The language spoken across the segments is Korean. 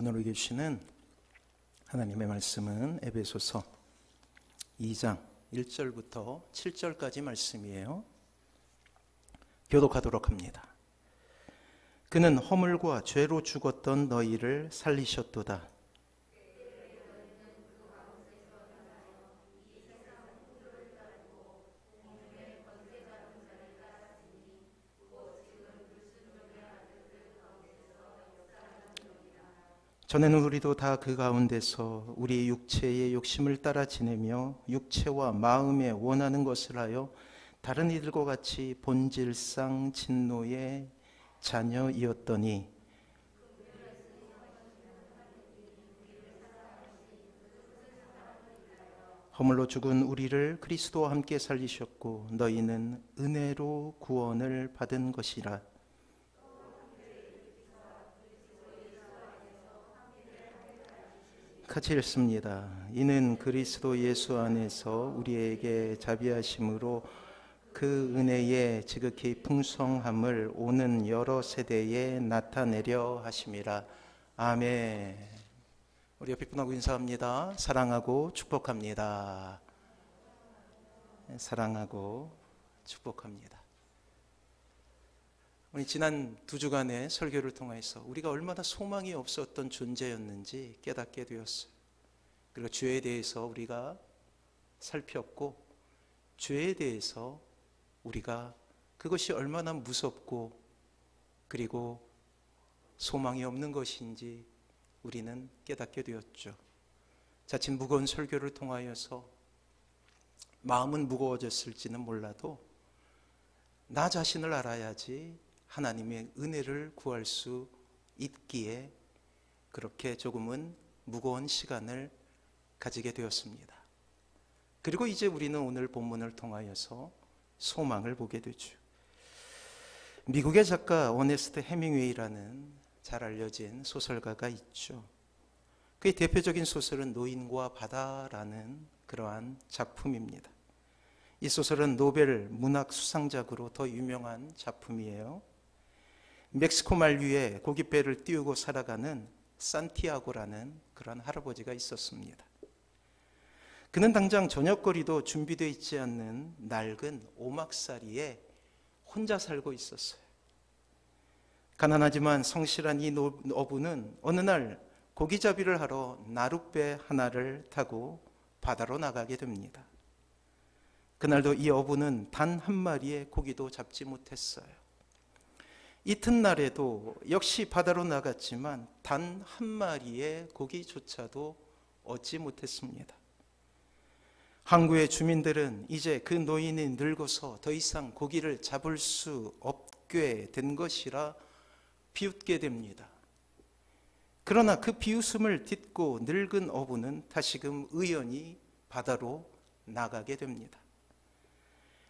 오늘 우리에게 주시는 하나님의 말씀은 에베소서 2장 1절부터 7절까지 말씀이에요. 교독하도록 합니다. 그는 허물과 죄로 죽었던 너희를 살리셨도다. 전에는 우리도 다 그 가운데서 우리 육체의 욕심을 따라 지내며 육체와 마음에 원하는 것을 하여 다른 이들과 같이 본질상 진노의 자녀이었더니 허물로 죽은 우리를 그리스도와 함께 살리셨고 너희는 은혜로 구원을 받은 것이라. 같이 읽습니다. 이는 그리스도 예수 안에서 우리에게 자비하심으로 그 은혜의 지극히 풍성함을 오는 여러 세대에 나타내려 하심이라. 아멘. 우리 옆에 분하고 인사합니다. 사랑하고 축복합니다. 사랑하고 축복합니다. 우리 지난 2주간의 설교를 통해서 우리가 얼마나 소망이 없었던 존재였는지 깨닫게 되었어요. 그리고 죄에 대해서 우리가 살폈고 죄에 대해서 우리가 그것이 얼마나 무섭고 그리고 소망이 없는 것인지 우리는 깨닫게 되었죠. 자칫 무거운 설교를 통하여서 마음은 무거워졌을지는 몰라도 나 자신을 알아야지 하나님의 은혜를 구할 수 있기에 그렇게 조금은 무거운 시간을 가지게 되었습니다. 그리고 이제 우리는 오늘 본문을 통하여서 소망을 보게 되죠. 미국의 작가 어네스트 해밍웨이라는 잘 알려진 소설가가 있죠. 그의 대표적인 소설은 노인과 바다라는 그러한 작품입니다. 이 소설은 노벨 문학 수상작으로 더 유명한 작품이에요. 멕시코 말 위에 고깃배를 띄우고 살아가는 산티아고라는 그런 할아버지가 있었습니다. 그는 당장 저녁거리도 준비되어 있지 않는 낡은 오막살이에 혼자 살고 있었어요. 가난하지만 성실한 이 어부는 어느 날 고기잡이를 하러 나룻배 하나를 타고 바다로 나가게 됩니다. 그날도 이 어부는 단 한 마리의 고기도 잡지 못했어요. 이튿날에도 역시 바다로 나갔지만 단 한 마리의 고기조차도 얻지 못했습니다. 항구의 주민들은 이제 그 노인이 늙어서 더 이상 고기를 잡을 수 없게 된 것이라 비웃게 됩니다. 그러나 그 비웃음을 딛고 늙은 어부는 다시금 의연히 바다로 나가게 됩니다.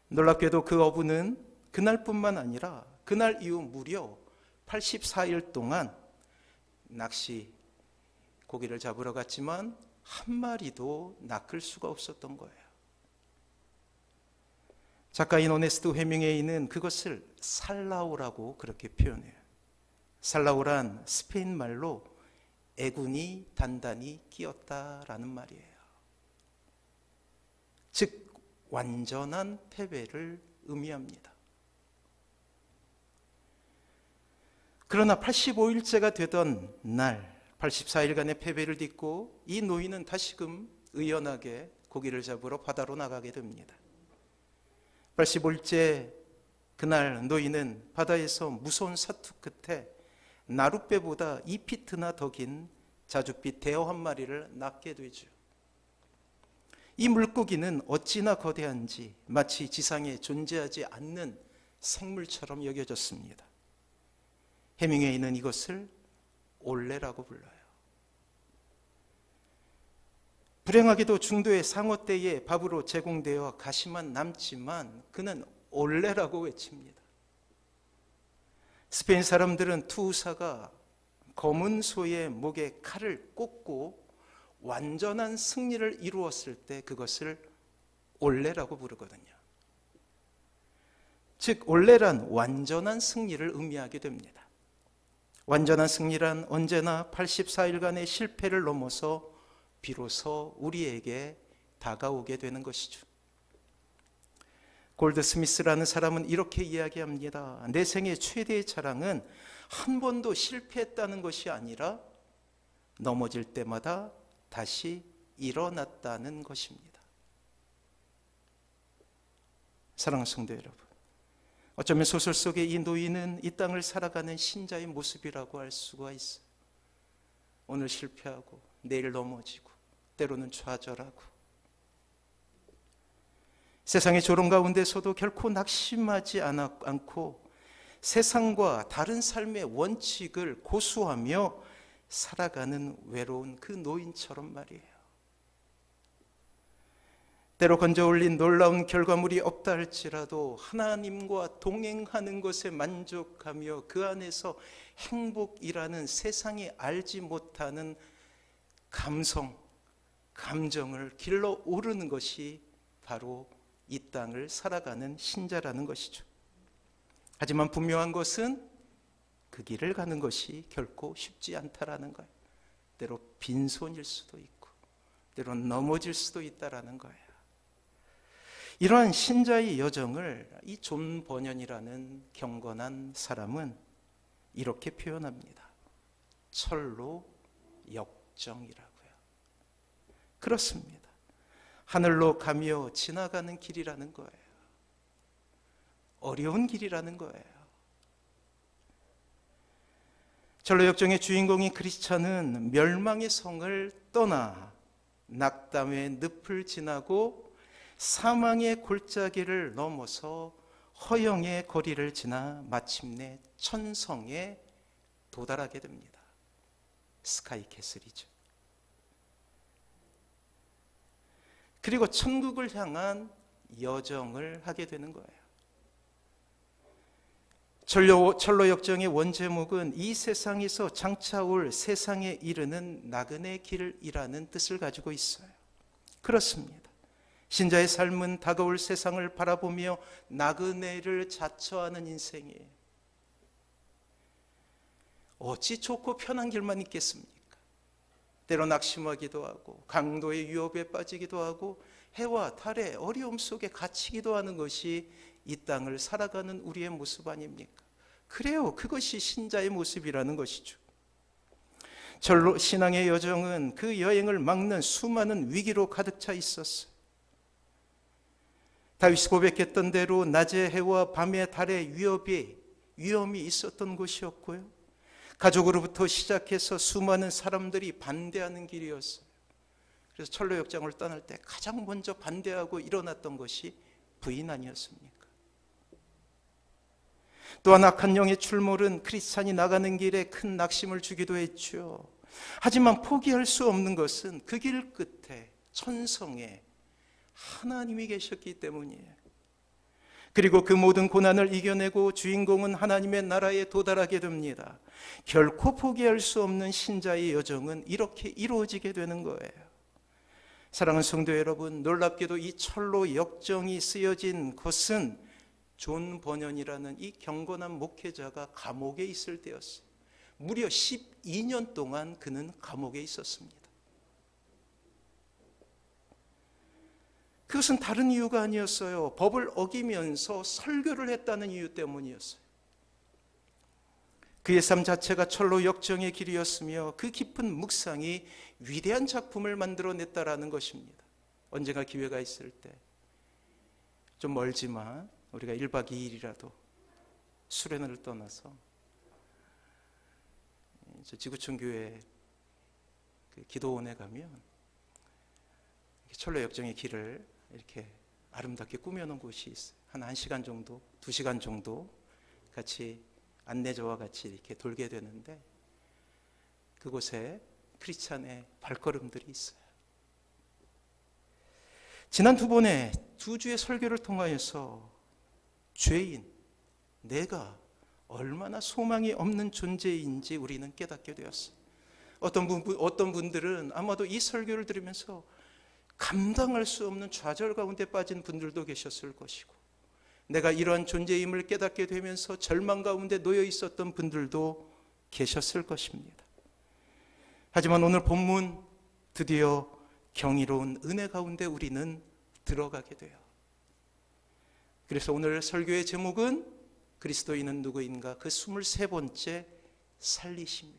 놀랍게도 그 어부는 그날뿐만 아니라 그날 이후 무려 84일 동안 낚시 고기를 잡으러 갔지만 한 마리도 낚을 수가 없었던 거예요. 작가인 어네스트 해밍웨이는 그것을 살라오라고 그렇게 표현해요. 살라오란 스페인 말로 애군이 단단히 끼었다라는 말이에요. 즉 완전한 패배를 의미합니다. 그러나 85일째가 되던 날 84일간의 패배를 딛고 이 노인은 다시금 의연하게 고기를 잡으러 바다로 나가게 됩니다. 85일째 그날 노인은 바다에서 무서운 사투 끝에 나룻배보다 2피트나 더 긴 자줏빛 대어 한 마리를 낚게 되죠. 이 물고기는 어찌나 거대한지 마치 지상에 존재하지 않는 생물처럼 여겨졌습니다. 해밍웨이는 이것을 올레라고 불러요. 불행하게도 중도의 상어떼의 밥으로 제공되어 가시만 남지만 그는 올레라고 외칩니다. 스페인 사람들은 투사가 검은 소의 목에 칼을 꽂고 완전한 승리를 이루었을 때 그것을 올레라고 부르거든요. 즉 올레란 완전한 승리를 의미하게 됩니다. 완전한 승리란 언제나 84일간의 실패를 넘어서 비로소 우리에게 다가오게 되는 것이죠. 골드스미스라는 사람은 이렇게 이야기합니다. 내 생의 최대의 자랑은 한 번도 실패했다는 것이 아니라 넘어질 때마다 다시 일어났다는 것입니다. 사랑하는 성도 여러분, 어쩌면 소설 속의 이 노인은 이 땅을 살아가는 신자의 모습이라고 할 수가 있어요. 오늘 실패하고 내일 넘어지고 때로는 좌절하고 세상의 조롱 가운데서도 결코 낙심하지 않고 세상과 다른 삶의 원칙을 고수하며 살아가는 외로운 그 노인처럼 말이에요. 때로 건져 올린 놀라운 결과물이 없다 할지라도 하나님과 동행하는 것에 만족하며 그 안에서 행복이라는 세상이 알지 못하는 감정을 길러 오르는 것이 바로 이 땅을 살아가는 신자라는 것이죠. 하지만 분명한 것은 그 길을 가는 것이 결코 쉽지 않다라는 거예요. 때로 빈손일 수도 있고 때로 넘어질 수도 있다라는 거예요. 이러한 신자의 여정을 이 존 버년이라는 경건한 사람은 이렇게 표현합니다. 철로 역정이라고요. 그렇습니다. 하늘로 가며 지나가는 길이라는 거예요. 어려운 길이라는 거예요. 철로 역정의 주인공인 크리스찬은 멸망의 성을 떠나 낙담의 늪을 지나고 사망의 골짜기를 넘어서 허영의 거리를 지나 마침내 천성에 도달하게 됩니다. 스카이캐슬이죠. 그리고 천국을 향한 여정을 하게 되는 거예요. 철로 역정의 원제목은 이 세상에서 장차올 세상에 이르는 나그네 길이라는 뜻을 가지고 있어요. 그렇습니다. 신자의 삶은 다가올 세상을 바라보며 나그네를 자처하는 인생이에요. 어찌 좋고 편한 길만 있겠습니까? 때로 낙심하기도 하고 강도의 위협에 빠지기도 하고 해와 달의 어려움 속에 갇히기도 하는 것이 이 땅을 살아가는 우리의 모습 아닙니까? 그래요. 그것이 신자의 모습이라는 것이죠. 절로 신앙의 여정은 그 여행을 막는 수많은 위기로 가득 차 있었어요. 다윗이 고백했던 대로 낮의 해와 밤의 달의 위험이 있었던 곳이었고요. 가족으로부터 시작해서 수많은 사람들이 반대하는 길이었어요. 그래서 철로 역정을 떠날 때 가장 먼저 반대하고 일어났던 것이 부인 아니었습니까? 또한 악한 영의 출몰은 크리스찬이 나가는 길에 큰 낙심을 주기도 했죠. 하지만 포기할 수 없는 것은 그 길 끝에 천성에 하나님이 계셨기 때문이에요. 그리고 그 모든 고난을 이겨내고 주인공은 하나님의 나라에 도달하게 됩니다. 결코 포기할 수 없는 신자의 여정은 이렇게 이루어지게 되는 거예요. 사랑하는 성도 여러분, 놀랍게도 이 철로 역정이 쓰여진 것은 존 버년이라는 이 경건한 목회자가 감옥에 있을 때였어요. 무려 12년 동안 그는 감옥에 있었습니다. 그것은 다른 이유가 아니었어요. 법을 어기면서 설교를 했다는 이유 때문이었어요. 그의 삶 자체가 철로 역정의 길이었으며 그 깊은 묵상이 위대한 작품을 만들어냈다라는 것입니다. 언젠가 기회가 있을 때 좀 멀지만 우리가 1박 2일이라도 수련회를 떠나서 지구촌 교회 그 기도원에 가면 철로 역정의 길을 이렇게 아름답게 꾸며놓은 곳이 있어요. 한 1시간 정도, 2시간 정도 같이 안내자와 같이 이렇게 돌게 되는데 그곳에 크리스찬의 발걸음들이 있어요. 지난 2번의 2주의 설교를 통하여서 죄인, 내가 얼마나 소망이 없는 존재인지 우리는 깨닫게 되었어요. 어떤 분들은 아마도 이 설교를 들으면서 감당할 수 없는 좌절 가운데 빠진 분들도 계셨을 것이고, 내가 이러한 존재임을 깨닫게 되면서 절망 가운데 놓여 있었던 분들도 계셨을 것입니다. 하지만 오늘 본문 드디어 경이로운 은혜 가운데 우리는 들어가게 돼요. 그래서 오늘 설교의 제목은 그리스도인은 누구인가? 그 23번째 살리심이에요.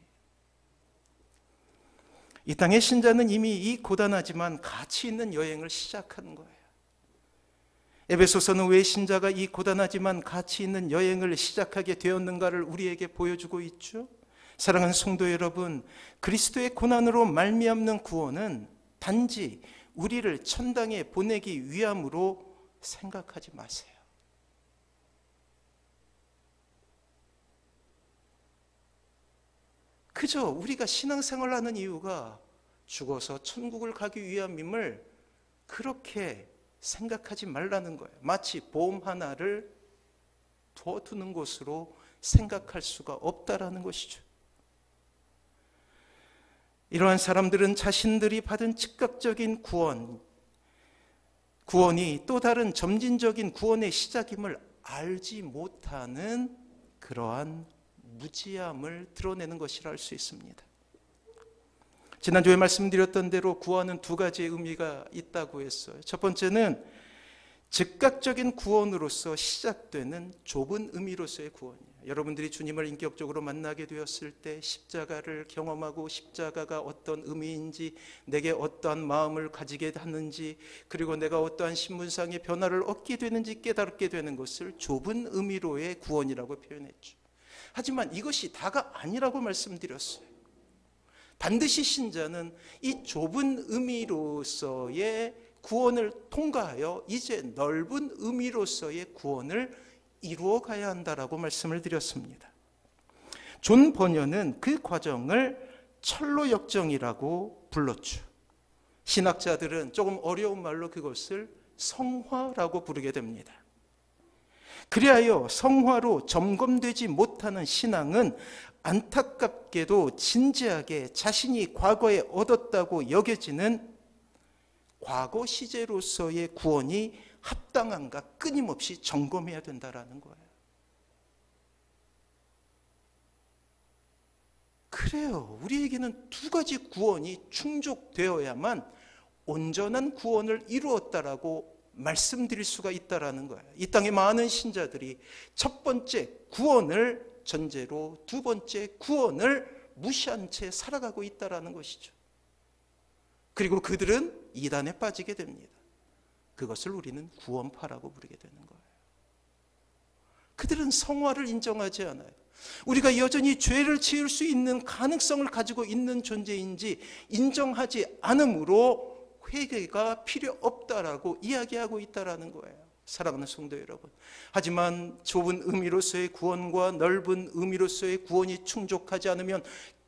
이 땅의 신자는 이미 이 고단하지만 가치 있는 여행을 시작하는 거예요. 에베소서는 왜 신자가 이 고단하지만 가치 있는 여행을 시작하게 되었는가를 우리에게 보여주고 있죠. 사랑하는 성도 여러분, 그리스도의 고난으로 말미암는 구원은 단지 우리를 천당에 보내기 위함으로 생각하지 마세요. 그저 우리가 신앙생활을 하는 이유가 죽어서 천국을 가기 위함임을 그렇게 생각하지 말라는 거예요. 마치 보험 하나를 둬두는 것으로 생각할 수가 없다라는 것이죠. 이러한 사람들은 자신들이 받은 즉각적인 구원이 또 다른 점진적인 구원의 시작임을 알지 못하는 그러한 무지함을 드러내는 것이라 할 수 있습니다. 지난주에 말씀드렸던 대로 구원은 두 가지의 의미가 있다고 했어요. 첫 번째는 즉각적인 구원으로서 시작되는 좁은 의미로서의 구원이에요. 여러분들이 주님을 인격적으로 만나게 되었을 때 십자가를 경험하고 십자가가 어떤 의미인지, 내게 어떠한 마음을 가지게 하는지, 그리고 내가 어떠한 신분상의 변화를 얻게 되는지 깨닫게 되는 것을 좁은 의미로의 구원이라고 표현했죠. 하지만 이것이 다가 아니라고 말씀드렸어요. 반드시 신자는 이 좁은 의미로서의 구원을 통과하여 이제 넓은 의미로서의 구원을 이루어 가야 한다라고 말씀을 드렸습니다. 존 버녀는 그 과정을 철로 역정이라고 불렀죠. 신학자들은 조금 어려운 말로 그것을 성화라고 부르게 됩니다. 그리하여 성화로 점검되지 못하는 신앙은 안타깝게도 진지하게 자신이 과거에 얻었다고 여겨지는 과거 시제로서의 구원이 합당한가 끊임없이 점검해야 된다라는 거예요. 그래요. 우리에게는 두 가지 구원이 충족되어야만 온전한 구원을 이루었다라고 말씀드릴 수가 있다라는 거예요. 이 땅의 많은 신자들이 첫 번째 구원을 전제로 두 번째 구원을 무시한 채 살아가고 있다라는 것이죠. 그리고 그들은 이단에 빠지게 됩니다. 그것을 우리는 구원파라고 부르게 되는 거예요. 그들은 성화를 인정하지 않아요. 우리가 여전히 죄를 지을 수 있는 가능성을 가지고 있는 존재인지 인정하지 않으므로 회개가 필요 없다라고 이야기하고 있다라는 거예요. 사랑하는 성도 여러분, 하지만 좁은 의미로서의 구원과 넓은 의미로서의 구원이 충족하지 않으면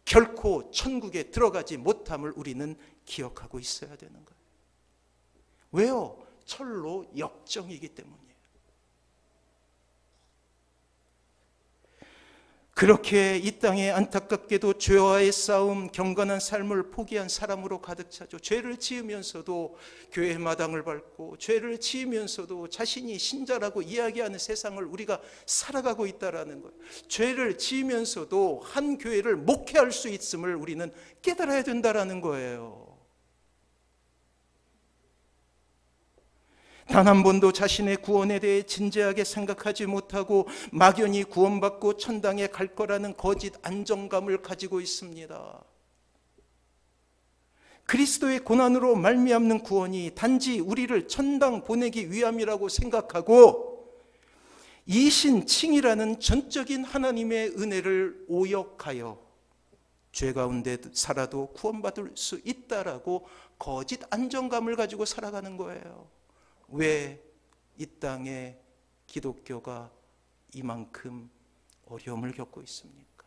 결코 천국에 들어가지 못함을 우리는 기억하고 있어야 되는 거예요. 왜요? 철로 역정이기 때문이에요. 그렇게 이 땅에 안타깝게도 죄와의 싸움, 경건한 삶을 포기한 사람으로 가득 차죠. 죄를 지으면서도 교회 마당을 밟고 죄를 지으면서도 자신이 신자라고 이야기하는 세상을 우리가 살아가고 있다는 거예요. 죄를 지으면서도 한 교회를 목회할 수 있음을 우리는 깨달아야 된다는 거예요. 단 한 번도 자신의 구원에 대해 진지하게 생각하지 못하고 막연히 구원받고 천당에 갈 거라는 거짓 안정감을 가지고 있습니다. 그리스도의 고난으로 말미암는 구원이 단지 우리를 천당 보내기 위함이라고 생각하고 이신칭이라는 전적인 하나님의 은혜를 오역하여 죄 가운데 살아도 구원받을 수 있다라고 거짓 안정감을 가지고 살아가는 거예요. 왜 이 땅에 기독교가 이만큼 어려움을 겪고 있습니까?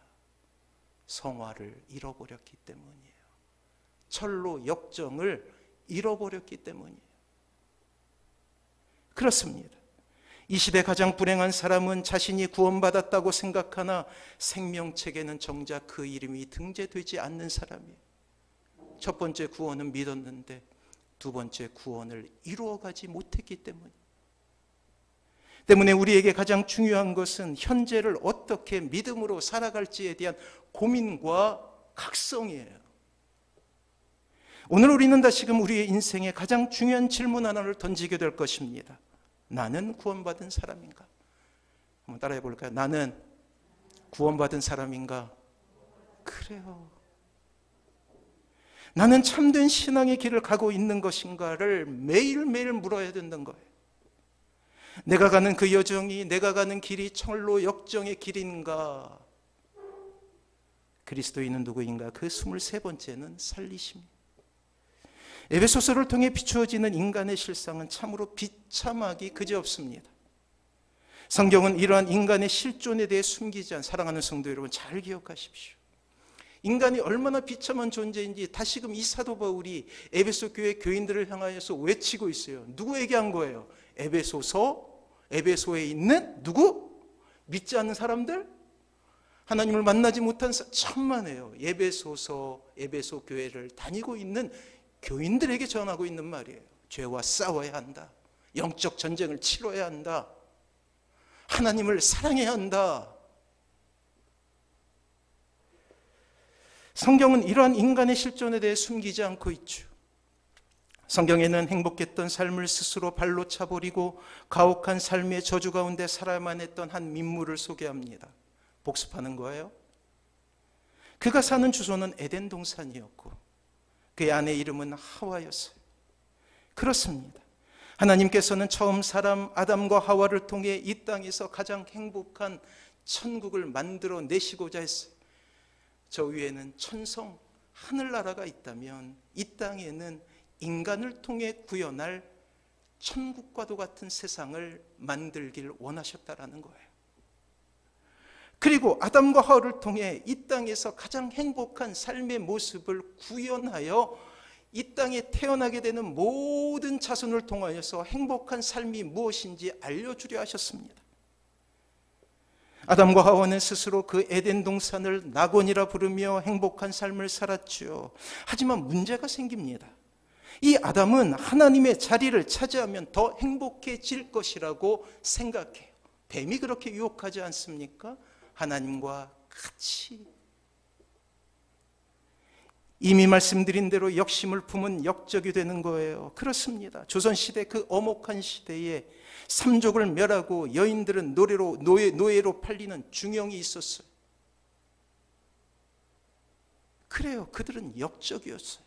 성화를 잃어버렸기 때문이에요. 철로 역정을 잃어버렸기 때문이에요. 그렇습니다. 이 시대 가장 불행한 사람은 자신이 구원받았다고 생각하나 생명책에는 정작 그 이름이 등재되지 않는 사람이에요. 첫 번째 구원은 믿었는데 두 번째 구원을 이루어가지 못했기 때문이에요. 때문에 우리에게 가장 중요한 것은 현재를 어떻게 믿음으로 살아갈지에 대한 고민과 각성이에요. 오늘 우리는 다시금 우리의 인생에 가장 중요한 질문 하나를 던지게 될 것입니다. 나는 구원받은 사람인가? 한번 따라해 볼까요? 나는 구원받은 사람인가? 그래요. 나는 참된 신앙의 길을 가고 있는 것인가를 매일매일 물어야 된다는 거예요. 내가 가는 그 여정이, 내가 가는 길이 철로 역정의 길인가? 그리스도인은 누구인가? 그 23번째는 살리십니다. 에베소서를 통해 비추어지는 인간의 실상은 참으로 비참하기 그지없습니다. 성경은 이러한 인간의 실존에 대해 숨기지 않은, 사랑하는 성도 여러분 잘 기억하십시오. 인간이 얼마나 비참한 존재인지 다시금 이 사도 바울이 에베소 교회 교인들을 향하여서 외치고 있어요. 누구에게 한 거예요? 에베소에 있는 누구? 믿지 않는 사람들? 하나님을 만나지 못한 천만에요. 에베소 교회를 다니고 있는 교인들에게 전하고 있는 말이에요. 죄와 싸워야 한다. 영적 전쟁을 치러야 한다. 하나님을 사랑해야 한다. 성경은 이러한 인간의 실존에 대해 숨기지 않고 있죠. 성경에는 행복했던 삶을 스스로 발로 차버리고 가혹한 삶의 저주 가운데 살아야만 했던 한 민물을 소개합니다. 복습하는 거예요. 그가 사는 주소는 에덴 동산이었고 그의 아내 이름은 하와였어요. 그렇습니다. 하나님께서는 처음 사람 아담과 하와를 통해 이 땅에서 가장 행복한 천국을 만들어 내시고자 했어요. 저 위에는 천성, 하늘나라가 있다면 이 땅에는 인간을 통해 구현할 천국과도 같은 세상을 만들길 원하셨다라는 거예요. 그리고 아담과 하와를 통해 이 땅에서 가장 행복한 삶의 모습을 구현하여 이 땅에 태어나게 되는 모든 자손을 통하여서 행복한 삶이 무엇인지 알려주려 하셨습니다. 아담과 하와는 스스로 그 에덴 동산을 낙원이라 부르며 행복한 삶을 살았죠. 하지만 문제가 생깁니다. 이 아담은 하나님의 자리를 차지하면 더 행복해질 것이라고 생각해요. 뱀이 그렇게 유혹하지 않습니까? 하나님과 같이. 이미 말씀드린 대로 역심을 품은 역적이 되는 거예요. 그렇습니다. 조선시대 그 엄혹한 시대에 삼족을 멸하고 여인들은 노예로 팔리는 중형이 있었어요. 그래요. 그들은 역적이었어요.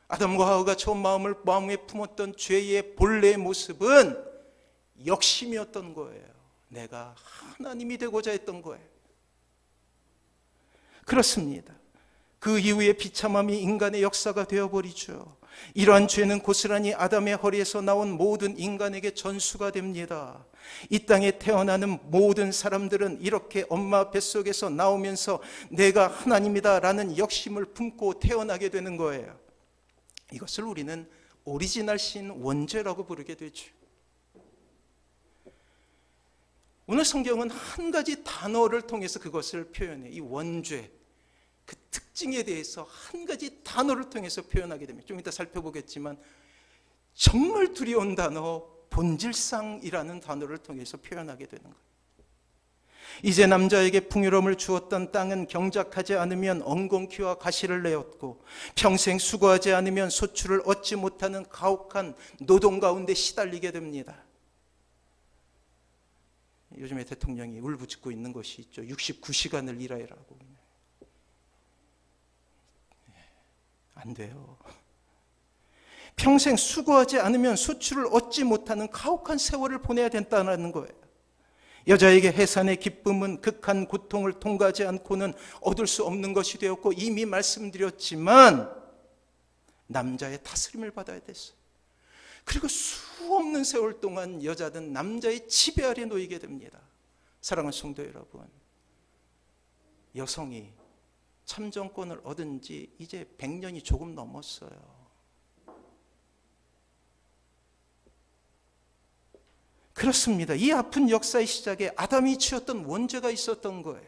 아담과 하와가 처음 마음에 품었던 죄의 본래의 모습은 역심이었던 거예요. 내가 하나님이 되고자 했던 거예요. 그렇습니다. 그 이후에 비참함이 인간의 역사가 되어버리죠. 이러한 죄는 고스란히 아담의 허리에서 나온 모든 인간에게 전수가 됩니다. 이 땅에 태어나는 모든 사람들은 이렇게 엄마 뱃속에서 나오면서 내가 하나님이다 라는 역심을 품고 태어나게 되는 거예요. 이것을 우리는 오리지널 신 원죄라고 부르게 되죠. 오늘 성경은 한 가지 단어를 통해서 그것을 표현해요. 이 원죄, 그 특징에 대해서 한 가지 단어를 통해서 표현하게 됩니다. 좀 이따 살펴보겠지만 정말 두려운 단어, 본질상이라는 단어를 통해서 표현하게 되는 거예요. 이제 남자에게 풍요로움을 주었던 땅은 경작하지 않으면 엉겅퀴와 가시를 내었고 평생 수고하지 않으면 소출을 얻지 못하는 가혹한 노동 가운데 시달리게 됩니다. 요즘에 대통령이 울부짖고 있는 것이 있죠. 69시간을 일하라고. 안 돼요. 평생 수고하지 않으면 소출을 얻지 못하는 가혹한 세월을 보내야 된다는 거예요. 여자에게 해산의 기쁨은 극한 고통을 통과하지 않고는 얻을 수 없는 것이 되었고 이미 말씀드렸지만 남자의 다스림을 받아야 됐어요. 그리고 수없는 세월 동안 여자는 남자의 지배 아래 놓이게 됩니다. 사랑하는 성도 여러분, 여성이 참정권을 얻은 지 이제 100년이 조금 넘었어요. 그렇습니다. 이 아픈 역사의 시작에 아담이 지었던 원죄가 있었던 거예요.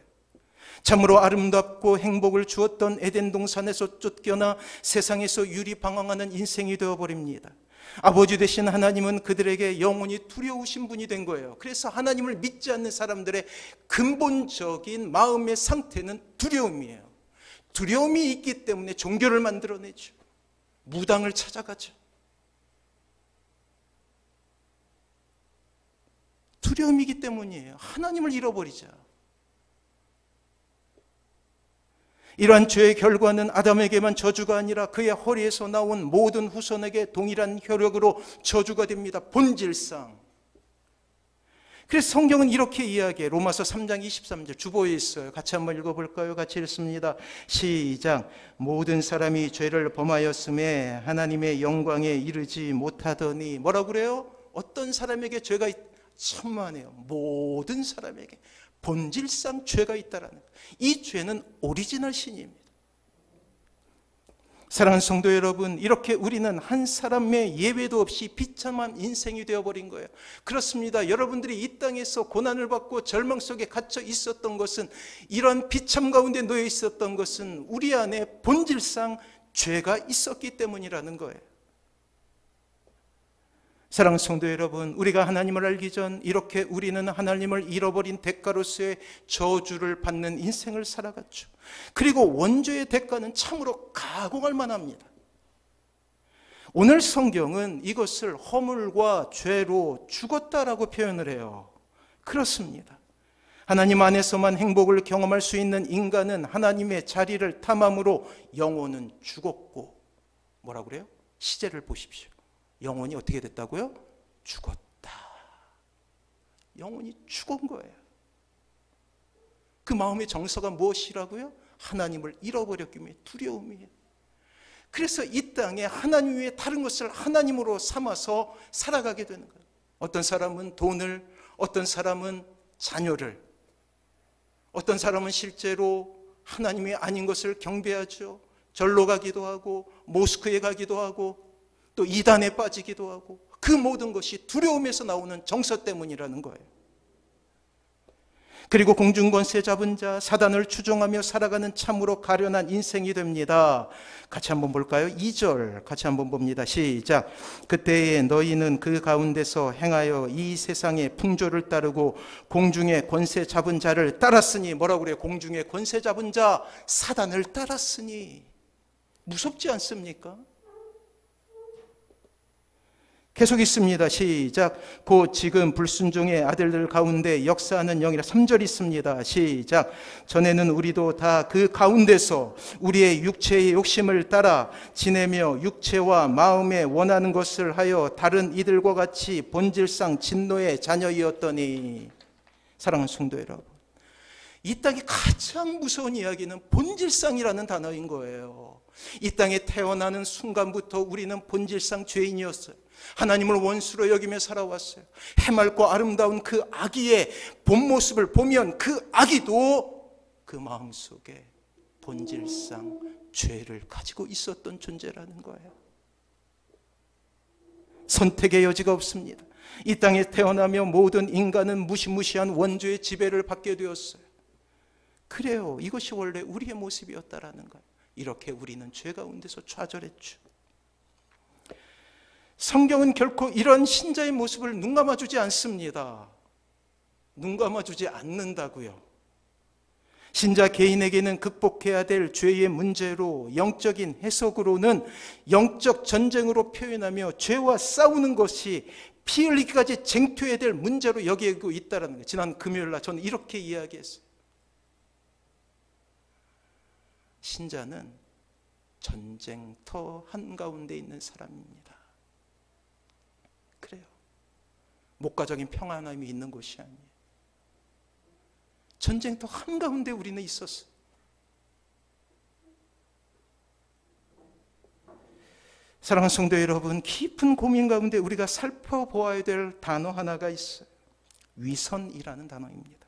참으로 아름답고 행복을 주었던 에덴 동산에서 쫓겨나 세상에서 유리방황하는 인생이 되어버립니다. 아버지 되신 하나님은 그들에게 영원히 두려우신 분이 된 거예요. 그래서 하나님을 믿지 않는 사람들의 근본적인 마음의 상태는 두려움이에요. 두려움이 있기 때문에 종교를 만들어내죠. 무당을 찾아가죠. 두려움이기 때문이에요. 하나님을 잃어버리자. 이러한 죄의 결과는 아담에게만 저주가 아니라 그의 허리에서 나온 모든 후손에게 동일한 효력으로 저주가 됩니다. 본질상. 그래서 성경은 이렇게 이야기해요. 로마서 3장 23절 주보에 있어요. 같이 한번 읽어볼까요? 같이 읽습니다. 시작. 모든 사람이 죄를 범하였음에 하나님의 영광에 이르지 못하더니 뭐라고 그래요? 어떤 사람에게 죄가 천만에요. 모든 사람에게 본질상 죄가 있다라는 거예요. 이 죄는 오리지널 신입니다. 사랑하는 성도 여러분, 이렇게 우리는 한 사람의 예외도 없이 비참한 인생이 되어버린 거예요. 그렇습니다. 여러분들이 이 땅에서 고난을 받고 절망 속에 갇혀 있었던 것은, 이런 비참 가운데 놓여 있었던 것은 우리 안에 본질상 죄가 있었기 때문이라는 거예요. 사랑하는 성도 여러분, 우리가 하나님을 알기 전 이렇게 우리는 하나님을 잃어버린 대가로서의 저주를 받는 인생을 살아갔죠. 그리고 원죄의 대가는 참으로 가공할 만합니다. 오늘 성경은 이것을 허물과 죄로 죽었다라고 표현을 해요. 그렇습니다. 하나님 안에서만 행복을 경험할 수 있는 인간은 하나님의 자리를 탐함으로 영혼은 죽었고, 뭐라고 그래요? 시제를 보십시오. 영혼이 어떻게 됐다고요? 죽었다. 영혼이 죽은 거예요. 그 마음의 정서가 무엇이라고요? 하나님을 잃어버렸기 때문에 두려움이에요. 그래서 이 땅에 하나님 외에 다른 것을 하나님으로 삼아서 살아가게 되는 거예요. 어떤 사람은 돈을, 어떤 사람은 자녀를, 어떤 사람은 실제로 하나님이 아닌 것을 경배하죠. 절로 가기도 하고 모스크에 가기도 하고 또 이단에 빠지기도 하고, 그 모든 것이 두려움에서 나오는 정서 때문이라는 거예요. 그리고 공중권세 잡은 자, 사단을 추종하며 살아가는 참으로 가련한 인생이 됩니다. 같이 한번 볼까요? 2절 같이 한번 봅니다. 시작. 그때에 너희는 그 가운데서 행하여 이 세상의 풍조를 따르고 공중의 권세 잡은 자를 따랐으니, 뭐라고 그래요? 공중의 권세 잡은 자, 사단을 따랐으니. 무섭지 않습니까? 계속 있습니다. 시작. 곧 지금 불순종의 아들들 가운데 역사하는 영이라. 3절 있습니다. 시작. 전에는 우리도 다 그 가운데서 우리의 육체의 욕심을 따라 지내며 육체와 마음에 원하는 것을 하여 다른 이들과 같이 본질상 진노의 자녀이었더니. 사랑하는 성도 여러분, 이 땅에 가장 무서운 이야기는 본질상이라는 단어인 거예요. 이 땅에 태어나는 순간부터 우리는 본질상 죄인이었어요. 하나님을 원수로 여기며 살아왔어요. 해맑고 아름다운 그 아기의 본 모습을 보면 그 아기도 그 마음속에 본질상 죄를 가지고 있었던 존재라는 거예요. 선택의 여지가 없습니다. 이 땅에 태어나며 모든 인간은 무시무시한 원죄의 지배를 받게 되었어요. 그래요. 이것이 원래 우리의 모습이었다라는 거예요. 이렇게 우리는 죄 가운데서 좌절했죠. 성경은 결코 이런 신자의 모습을 눈 감아주지 않습니다. 눈 감아주지 않는다고요. 신자 개인에게는 극복해야 될 죄의 문제로, 영적인 해석으로는 영적 전쟁으로 표현하며 죄와 싸우는 것이 피 흘리기까지 쟁취해야 될 문제로 여기고 있다는 거예요. 지난 금요일 날 저는 이렇게 이야기했어요. 신자는 전쟁터 한가운데 있는 사람입니다. 그래요. 목가적인 평안함이 있는 곳이 아니에요. 전쟁터 한가운데 우리는 있었어요. 사랑하는 성도 여러분, 깊은 고민 가운데 우리가 살펴보아야 될 단어 하나가 있어요. 위선이라는 단어입니다.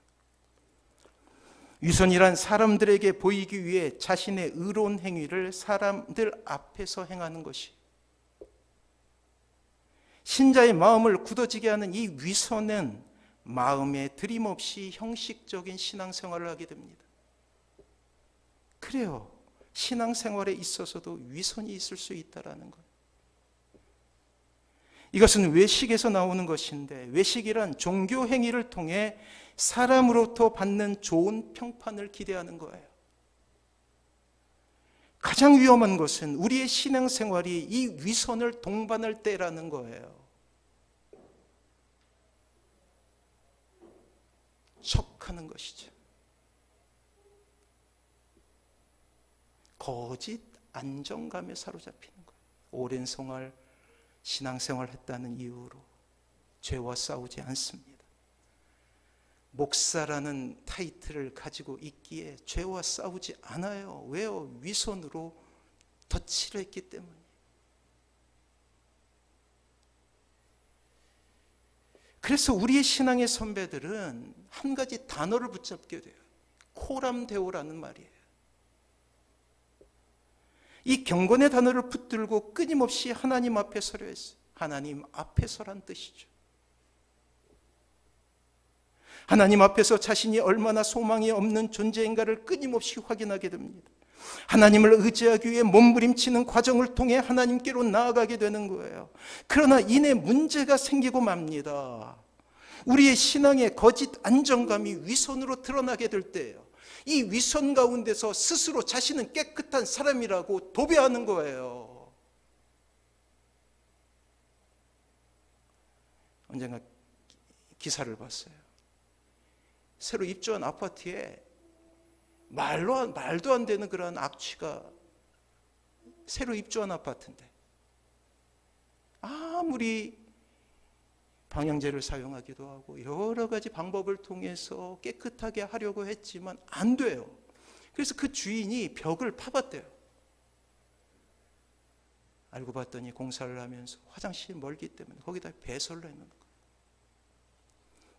위선이란 사람들에게 보이기 위해 자신의 의로운 행위를 사람들 앞에서 행하는 것이, 신자의 마음을 굳어지게 하는 이 위선은 마음에 드림없이 형식적인 신앙생활을 하게 됩니다. 그래요. 신앙생활에 있어서도 위선이 있을 수 있다는 거예요. 이것은 외식에서 나오는 것인데, 외식이란 종교 행위를 통해 사람으로부터 받는 좋은 평판을 기대하는 거예요. 가장 위험한 것은 우리의 신앙생활이 이 위선을 동반할 때라는 거예요. 척하는 것이죠. 거짓 안정감에 사로잡히는 거예요. 오랜 생활, 신앙생활을 했다는 이유로 죄와 싸우지 않습니다. 목사라는 타이틀을 가지고 있기에 죄와 싸우지 않아요. 왜요? 위선으로 덧칠을 했기 때문에. 그래서 우리의 신앙의 선배들은 한 가지 단어를 붙잡게 돼요. 코람데오라는 말이에요. 이 경건의 단어를 붙들고 끊임없이 하나님 앞에 서려 했어요. 하나님 앞에 서란 뜻이죠. 하나님 앞에서 자신이 얼마나 소망이 없는 존재인가를 끊임없이 확인하게 됩니다. 하나님을 의지하기 위해 몸부림치는 과정을 통해 하나님께로 나아가게 되는 거예요. 그러나 이내 문제가 생기고 맙니다. 우리의 신앙의 거짓 안정감이 위선으로 드러나게 될 때예요. 이 위선 가운데서 스스로 자신은 깨끗한 사람이라고 도배하는 거예요. 언젠가 기사를 봤어요. 새로 입주한 아파트에 말도 안 되는 그런 악취가, 새로 입주한 아파트인데 아무리 방향제를 사용하기도 하고 여러 가지 방법을 통해서 깨끗하게 하려고 했지만 안 돼요. 그래서 그 주인이 벽을 파봤대요. 알고 봤더니 공사를 하면서 화장실이 멀기 때문에 거기다 배설을 했는 거예요.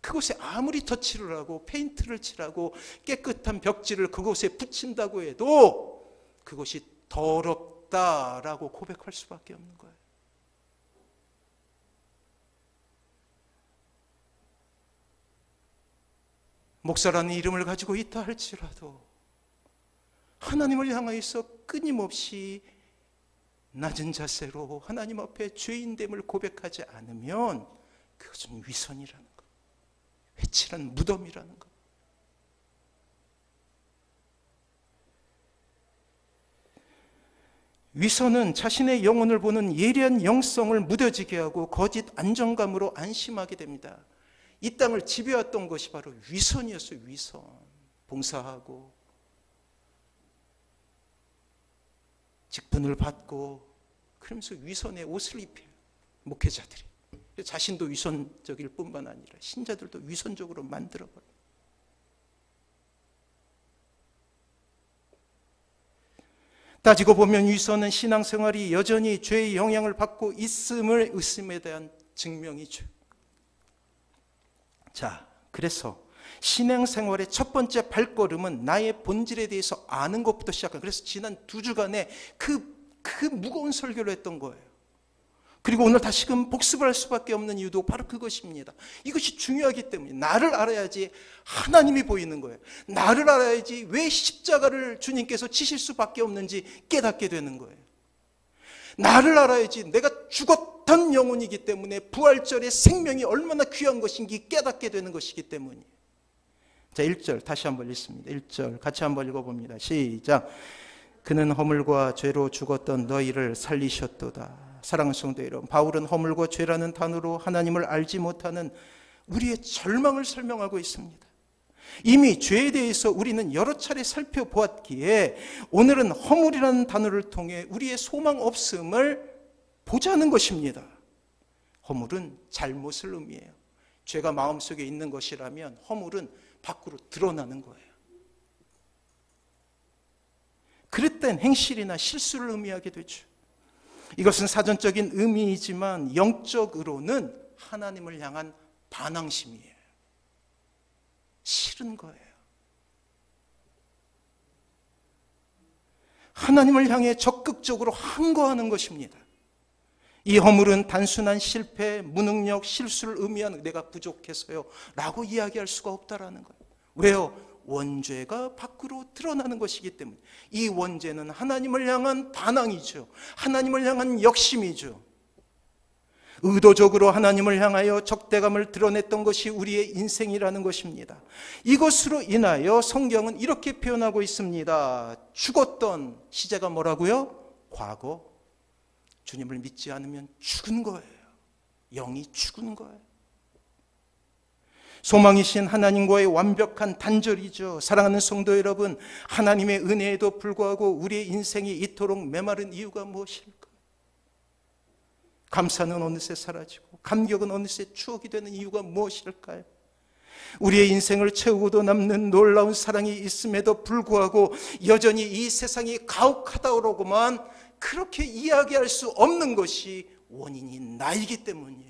그곳에 아무리 터치를 하고 페인트를 칠하고 깨끗한 벽지를 그곳에 붙인다고 해도 그것이 더럽다라고 고백할 수밖에 없는 거예요. 목사라는 이름을 가지고 있다 할지라도 하나님을 향하여서 끊임없이 낮은 자세로 하나님 앞에 죄인됨을 고백하지 않으면 그것은 위선이라는 것, 회칠한 무덤이라는 것. 위선은 자신의 영혼을 보는 예리한 영성을 무뎌지게 하고 거짓 안정감으로 안심하게 됩니다. 이 땅을 지배했던 것이 바로 위선이었어요. 위선. 봉사하고 직분을 받고 그러면서 위선의 옷을 입혀요. 목회자들이. 자신도 위선적일 뿐만 아니라 신자들도 위선적으로 만들어버려요. 따지고 보면 위선은 신앙생활이 여전히 죄의 영향을 받고 있음에 대한 증명이죠. 자, 그래서 신앙생활의 첫 번째 발걸음은 나의 본질에 대해서 아는 것부터 시작합니다. 그래서 지난 2주간에 그 무거운 설교를 했던 거예요. 그리고 오늘 다시금 복습을 할 수밖에 없는 이유도 바로 그것입니다. 이것이 중요하기 때문에 나를 알아야지 하나님이 보이는 거예요. 나를 알아야지 왜 십자가를 주님께서 지실 수밖에 없는지 깨닫게 되는 거예요. 나를 알아야지 내가 죽었던 영혼이기 때문에 부활절의 생명이 얼마나 귀한 것인지 깨닫게 되는 것이기 때문이에요. 자, 1절 다시 한번 읽습니다. 1절 같이 한번 읽어봅니다. 시작. 그는 허물과 죄로 죽었던 너희를 살리셨도다. 사랑하는 성도 여러분, 바울은 허물과 죄라는 단어로 하나님을 알지 못하는 우리의 절망을 설명하고 있습니다. 이미 죄에 대해서 우리는 여러 차례 살펴보았기에 오늘은 허물이라는 단어를 통해 우리의 소망 없음을 보자는 것입니다. 허물은 잘못을 의미해요. 죄가 마음속에 있는 것이라면 허물은 밖으로 드러나는 거예요. 그릇된 행실이나 실수를 의미하게 되죠. 이것은 사전적인 의미이지만 영적으로는 하나님을 향한 반항심이에요. 싫은 거예요. 하나님을 향해 적극적으로 항거하는 것입니다. 이 허물은 단순한 실패, 무능력, 실수를 의미하는 내가 부족해서요 라고 이야기할 수가 없다라는 거예요. 왜요? 원죄가 밖으로 드러나는 것이기 때문에. 이 원죄는 하나님을 향한 반항이죠. 하나님을 향한 역심이죠. 의도적으로 하나님을 향하여 적대감을 드러냈던 것이 우리의 인생이라는 것입니다. 이것으로 인하여 성경은 이렇게 표현하고 있습니다. 죽었던 시제가 뭐라고요? 과거. 주님을 믿지 않으면 죽은 거예요. 영이 죽은 거예요. 소망이신 하나님과의 완벽한 단절이죠. 사랑하는 성도 여러분, 하나님의 은혜에도 불구하고 우리의 인생이 이토록 메마른 이유가 무엇일까? 감사는 어느새 사라지고 감격은 어느새 추억이 되는 이유가 무엇일까요? 우리의 인생을 채우고도 남는 놀라운 사랑이 있음에도 불구하고 여전히 이 세상이 가혹하다고만 그렇게 이야기할 수 없는 것이 원인이 나이기 때문이에요.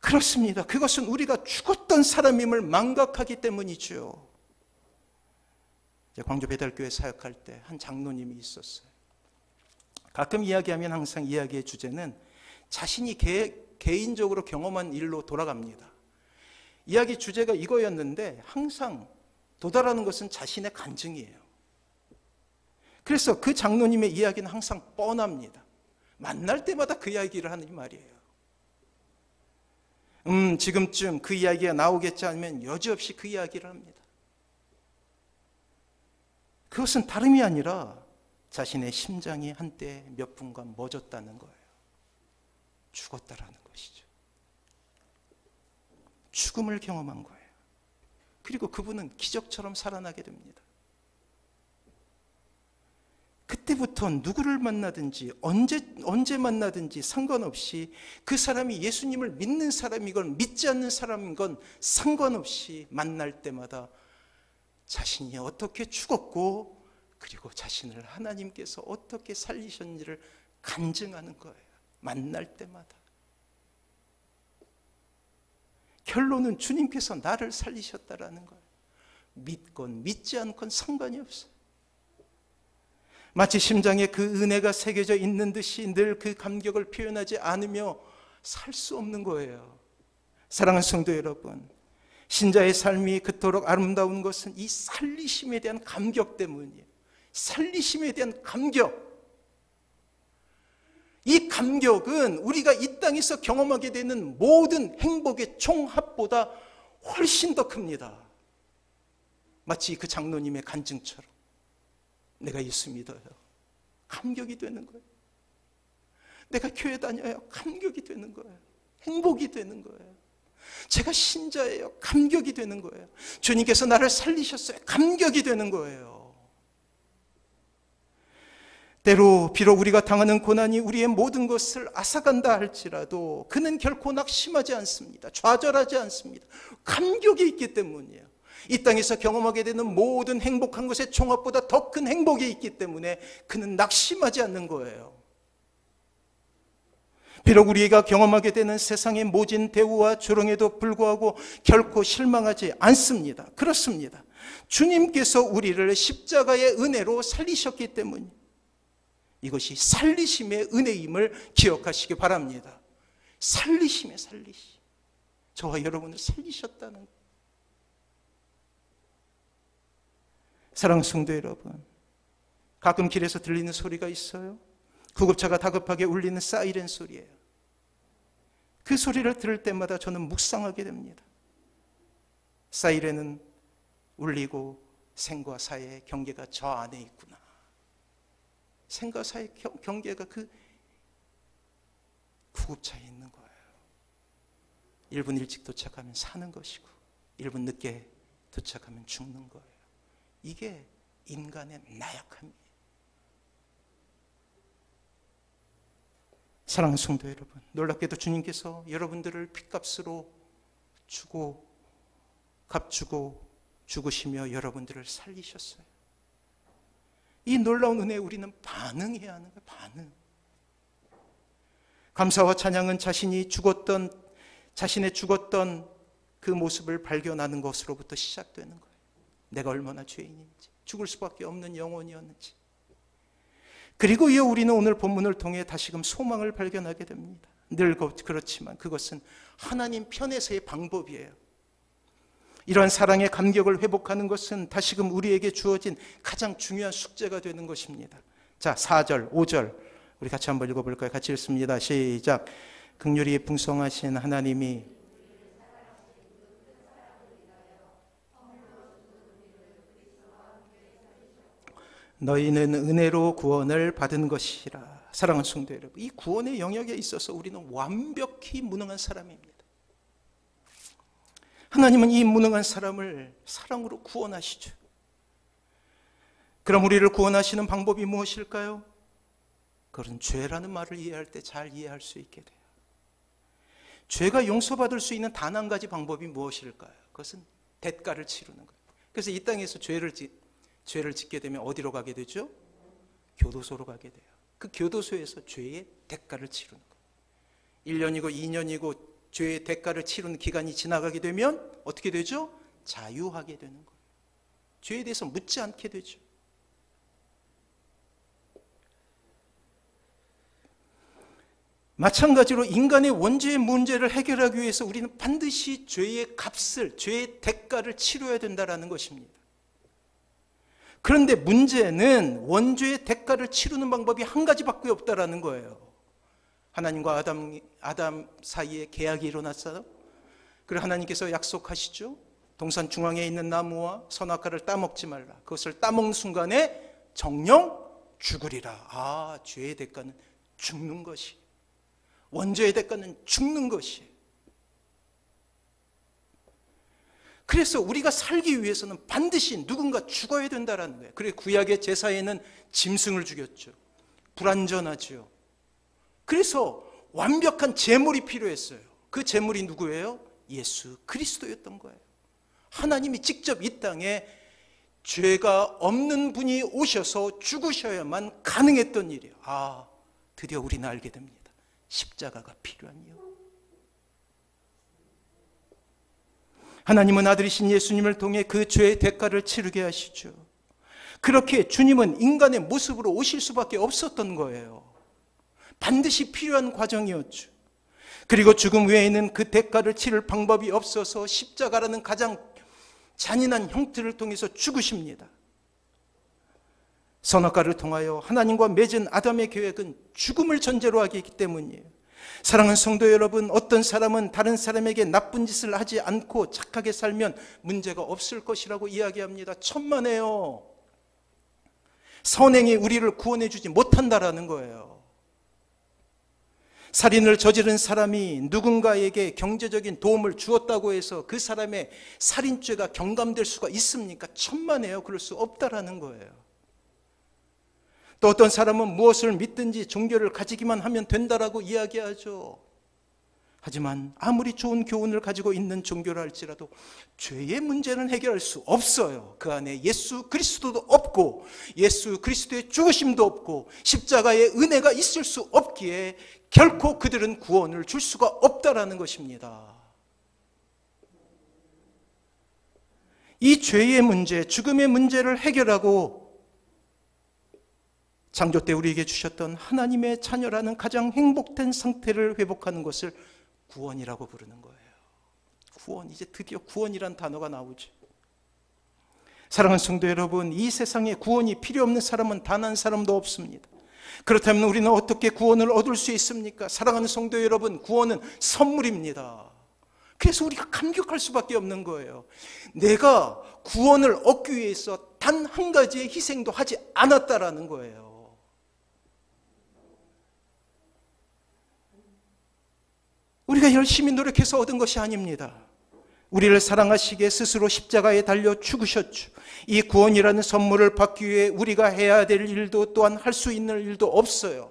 그렇습니다. 그것은 우리가 죽었던 사람임을 망각하기 때문이죠. 광주 배달교회 사역할 때 한 장로님이 있었어요. 가끔 이야기하면 항상 이야기의 주제는 자신이 개인적으로 경험한 일로 돌아갑니다. 이야기 주제가 이거였는데 항상 도달하는 것은 자신의 간증이에요. 그래서 그 장로님의 이야기는 항상 뻔합니다. 만날 때마다 그 이야기를 하는 말이에요. 지금쯤 그 이야기가 나오겠지 하면 여지없이 그 이야기를 합니다. 그것은 다름이 아니라 자신의 심장이 한때 몇 분간 멎었다는 거예요. 죽었다라는 것이죠. 죽음을 경험한 거예요. 그리고 그분은 기적처럼 살아나게 됩니다. 그때부터 누구를 만나든지 언제 만나든지 상관없이 그 사람이 예수님을 믿는 사람이건 믿지 않는 사람인 건 상관없이 만날 때마다 자신이 어떻게 죽었고 그리고 자신을 하나님께서 어떻게 살리셨는지를 간증하는 거예요. 만날 때마다. 결론은 주님께서 나를 살리셨다라는 거예요. 믿건 믿지 않건 상관이 없어요. 마치 심장에 그 은혜가 새겨져 있는 듯이 늘 그 감격을 표현하지 않으며 살 수 없는 거예요. 사랑하는 성도 여러분, 신자의 삶이 그토록 아름다운 것은 이 살리심에 대한 감격 때문이에요. 살리심에 대한 감격. 이 감격은 우리가 이 땅에서 경험하게 되는 모든 행복의 총합보다 훨씬 더 큽니다. 마치 그 장로님의 간증처럼 내가 예수 믿어요. 감격이 되는 거예요. 내가 교회 다녀요. 감격이 되는 거예요. 행복이 되는 거예요. 제가 신자예요. 감격이 되는 거예요. 주님께서 나를 살리셨어요. 감격이 되는 거예요. 때로 비록 우리가 당하는 고난이 우리의 모든 것을 앗아간다 할지라도 그는 결코 낙심하지 않습니다. 좌절하지 않습니다. 감격이 있기 때문이에요. 이 땅에서 경험하게 되는 모든 행복한 것의 총합보다 더 큰 행복이 있기 때문에 그는 낙심하지 않는 거예요. 비록 우리가 경험하게 되는 세상의 모진 대우와 조롱에도 불구하고 결코 실망하지 않습니다. 그렇습니다. 주님께서 우리를 십자가의 은혜로 살리셨기 때문이에요. 이것이 살리심의 은혜임을 기억하시기 바랍니다. 살리심의 살리심. 저와 여러분을 살리셨다는 거예요. 사랑하는 성도 여러분, 가끔 길에서 들리는 소리가 있어요. 구급차가 다급하게 울리는 사이렌 소리예요. 그 소리를 들을 때마다 저는 묵상하게 됩니다. 사이렌은 울리고 생과 사의 경계가 저 안에 있구나. 생과 사의 경계가 그 구급차에 있는 거예요. 1분 일찍 도착하면 사는 것이고 1분 늦게 도착하면 죽는 거예요. 이게 인간의 나약함이에요. 사랑하는 성도 여러분, 놀랍게도 주님께서 여러분들을 핏값으로 주고 값주고 죽으시며 여러분들을 살리셨어요. 이 놀라운 은혜에 우리는 반응해야 하는 거예요. 반응. 감사와 찬양은 자신의 죽었던 그 모습을 발견하는 것으로부터 시작되는 거예요. 내가 얼마나 죄인인지, 죽을 수밖에 없는 영혼이었는지. 그리고 우리는 오늘 본문을 통해 다시금 소망을 발견하게 됩니다. 늘 그렇지만 그것은 하나님 편에서의 방법이에요. 이러한 사랑의 감격을 회복하는 것은 다시금 우리에게 주어진 가장 중요한 숙제가 되는 것입니다. 자, 4절, 5절 우리 같이 한번 읽어볼까요? 같이 읽습니다. 시작. 긍휼이 풍성하신 하나님이 너희는 은혜로 구원을 받은 것이라. 사랑하는 성도 여러분, 이 구원의 영역에 있어서 우리는 완벽히 무능한 사람입니다. 하나님은 이 무능한 사람을 사랑으로 구원하시죠. 그럼 우리를 구원하시는 방법이 무엇일까요? 그런 죄라는 말을 이해할 때 잘 이해할 수 있게 돼요. 죄가 용서받을 수 있는 단 한 가지 방법이 무엇일까요? 그것은 대가를 치르는 거예요. 그래서 이 땅에서 죄를 짓게 되면 어디로 가게 되죠? 교도소로 가게 돼요. 그 교도소에서 죄의 대가를 치르는 거예요. 1년이고 2년이고 죄의 대가를 치르는 기간이 지나가게 되면 어떻게 되죠? 자유하게 되는 거예요. 죄에 대해서 묻지 않게 되죠. 마찬가지로 인간의 원죄의 문제를 해결하기 위해서 우리는 반드시 죄의 값을, 죄의 대가를 치러야 된다는 것입니다. 그런데 문제는 원죄의 대가를 치르는 방법이 한 가지밖에 없다는 거예요. 하나님과 아담 사이에 계약이 일어났어요. 그리고 하나님께서 약속하시죠. 동산 중앙에 있는 나무와 선악과를 따먹지 말라. 그것을 따먹는 순간에 정령 죽으리라. 아, 죄의 대가는 죽는 것이, 원죄의 대가는 죽는 것이. 그래서 우리가 살기 위해서는 반드시 누군가 죽어야 된다는 거예요. 그래서 구약의 제사에는 짐승을 죽였죠. 불완전하죠. 그래서 완벽한 제물이 필요했어요. 그 제물이 누구예요? 예수 그리스도였던 거예요. 하나님이 직접 이 땅에 죄가 없는 분이 오셔서 죽으셔야만 가능했던 일이에요. 아, 드디어 우리는 알게 됩니다. 십자가가 필요한 이유. 하나님은 아들이신 예수님을 통해 그 죄의 대가를 치르게 하시죠. 그렇게 주님은 인간의 모습으로 오실 수밖에 없었던 거예요. 반드시 필요한 과정이었죠. 그리고 죽음 외에는 그 대가를 치를 방법이 없어서 십자가라는 가장 잔인한 형태를 통해서 죽으십니다. 선악과를 통하여 하나님과 맺은 아담의 계획은 죽음을 전제로 하기 때문이에요. 사랑하는 성도 여러분, 어떤 사람은 다른 사람에게 나쁜 짓을 하지 않고 착하게 살면 문제가 없을 것이라고 이야기합니다. 천만에요. 선행이 우리를 구원해 주지 못한다라는 거예요. 살인을 저지른 사람이 누군가에게 경제적인 도움을 주었다고 해서 그 사람의 살인죄가 경감될 수가 있습니까? 천만에요. 그럴 수 없다라는 거예요. 또 어떤 사람은 무엇을 믿든지 종교를 가지기만 하면 된다라고 이야기하죠. 하지만 아무리 좋은 교훈을 가지고 있는 종교라 할지라도 죄의 문제는 해결할 수 없어요. 그 안에 예수 그리스도도 없고 예수 그리스도의 죽으심도 없고 십자가의 은혜가 있을 수 없기에 결코 그들은 구원을 줄 수가 없다라는 것입니다. 이 죄의 문제, 죽음의 문제를 해결하고 창조 때 우리에게 주셨던 하나님의 자녀라는 가장 행복된 상태를 회복하는 것을 구원이라고 부르는 거예요. 구원, 이제 드디어 구원이란 단어가 나오죠. 사랑하는 성도 여러분, 이 세상에 구원이 필요 없는 사람은 단 한 사람도 없습니다. 그렇다면 우리는 어떻게 구원을 얻을 수 있습니까? 사랑하는 성도 여러분, 구원은 선물입니다. 그래서 우리가 감격할 수밖에 없는 거예요. 내가 구원을 얻기 위해서 단 한 가지의 희생도 하지 않았다라는 거예요. 우리가 열심히 노력해서 얻은 것이 아닙니다. 우리를 사랑하시기에 스스로 십자가에 달려 죽으셨죠. 이 구원이라는 선물을 받기 위해 우리가 해야 될 일도 또한 할 수 있는 일도 없어요.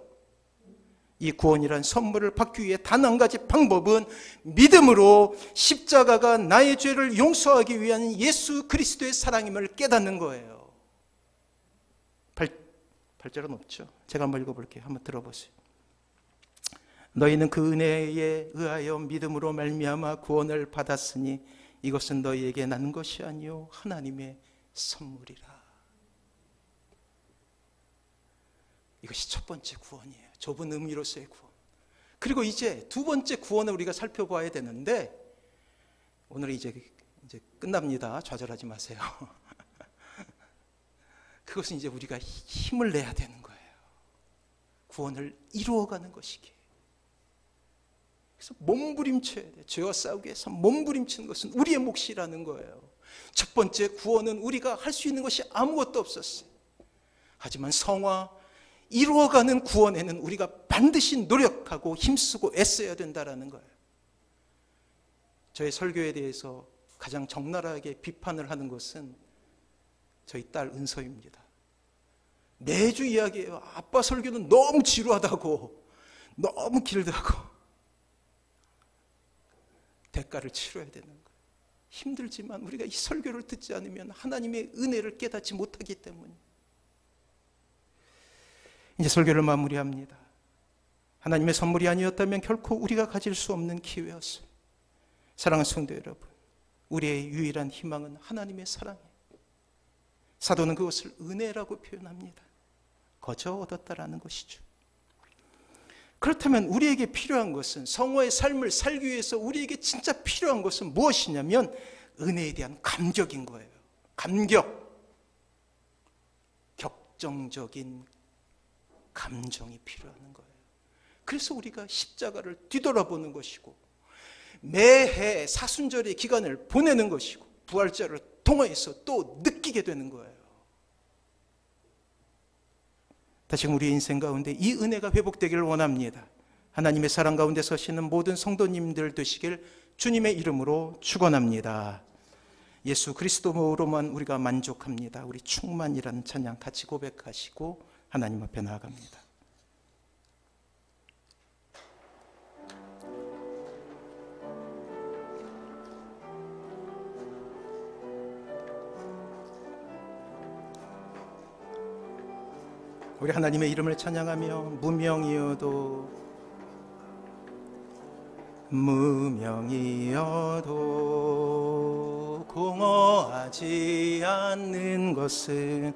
이 구원이라는 선물을 받기 위해 단 한 가지 방법은 믿음으로 십자가가 나의 죄를 용서하기 위한 예수 그리스도의 사랑임을 깨닫는 거예요. 8절은 없죠. 제가 한번 읽어볼게요. 한번 들어보세요. 너희는 그 은혜에 의하여 믿음으로 말미암아 구원을 받았으니 이것은 너희에게 난 것이 아니요 하나님의 선물이라. 이것이 첫 번째 구원이에요. 좁은 의미로서의 구원. 그리고 이제 두 번째 구원을 우리가 살펴봐야 되는데 오늘 이제 끝납니다. 좌절하지 마세요. 그것은 이제 우리가 힘을 내야 되는 거예요. 구원을 이루어가는 것이기에. 그래서 몸부림쳐야 돼. 죄와 싸우기 위해서 몸부림치는 것은 우리의 몫이라는 거예요. 첫 번째 구원은 우리가 할 수 있는 것이 아무것도 없었어요. 하지만 성화, 이루어가는 구원에는 우리가 반드시 노력하고 힘쓰고 애써야 된다는 거예요. 저의 설교에 대해서 가장 적나라하게 비판을 하는 것은 저희 딸 은서입니다. 매주 이야기해요. 아빠 설교는 너무 지루하다고, 너무 길다고. 대가를 치러야 되는 거예요. 힘들지만 우리가 이 설교를 듣지 않으면 하나님의 은혜를 깨닫지 못하기 때문에. 이제 설교를 마무리합니다. 하나님의 선물이 아니었다면 결코 우리가 가질 수 없는 기회였어요. 사랑하는 성도 여러분, 우리의 유일한 희망은 하나님의 사랑이에요. 사도는 그것을 은혜라고 표현합니다. 거저 얻었다라는 것이죠. 그렇다면 우리에게 필요한 것은, 성화의 삶을 살기 위해서 우리에게 진짜 필요한 것은 무엇이냐면 은혜에 대한 감격인 거예요. 감격. 격정적인 감정이 필요한 거예요. 그래서 우리가 십자가를 뒤돌아보는 것이고, 매해 사순절의 기간을 보내는 것이고, 부활절을 통해서 또 느끼게 되는 거예요. 다시 우리의 인생 가운데 이 은혜가 회복되기를 원합니다. 하나님의 사랑 가운데 서시는 모든 성도님들 되시길 주님의 이름으로 축원합니다. 예수 그리스도로만 우리가 만족합니다. 우리 충만이라는 찬양 같이 고백하시고 하나님 앞에 나아갑니다. 우리 하나님의 이름을 찬양하며 무명이어도 공허하지 않는 것은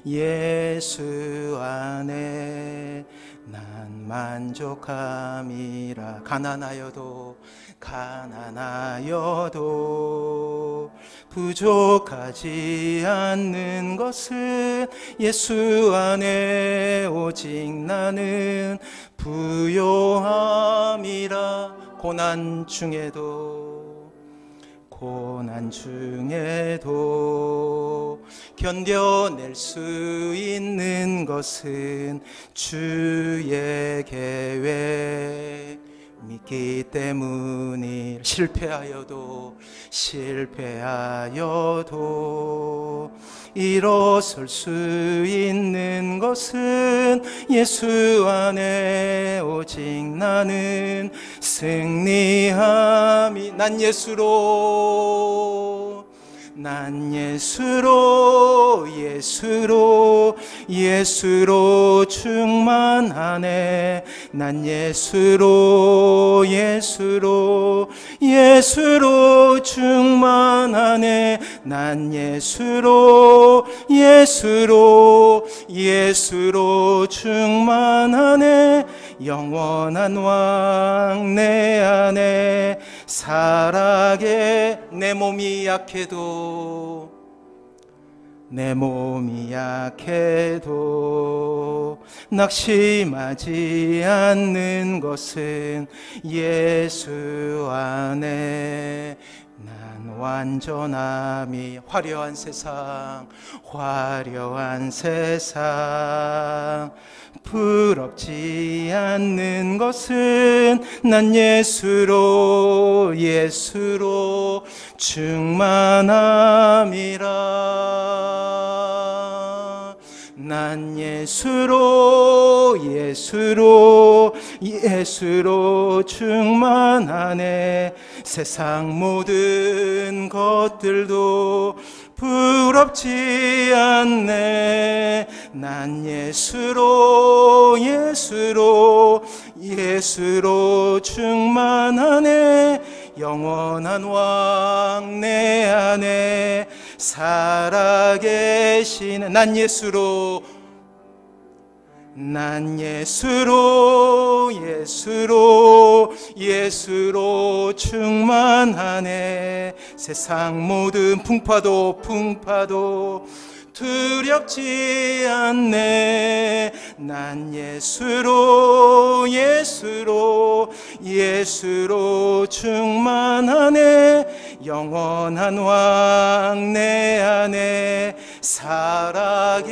예수 안에 난 만족함이라. 가난하여도 부족하지 않는 것은 예수 안에 오직 나는 부요함이라. 고난 중에도 견뎌낼 수 있는 것은 주의 계획 믿기 때문이. 실패하여도 일어설 수 있는 것은 예수 안에 오직 나는 승리함이. 난 예수로 충만하네. 난 예수로 충만하네. 난 예수로 충만하네. 영원한 왕 내 안에 살아게. 내 몸이 약해도 낙심하지 않는 것은 예수 안에 난 완전함이. 화려한 세상 부럽지 않는 것은 난 예수로 충만함이라. 난 예수로 충만하네. 세상 모든 것들도 부럽지 않네. 난 예수로 충만하네. 영원한 왕 내 안에 살아계시는. 난 예수로 충만하네. 세상 모든 풍파도 두렵지 않네. 난 예수로 충만하네. 영원한 왕 내 안에 살아계시네.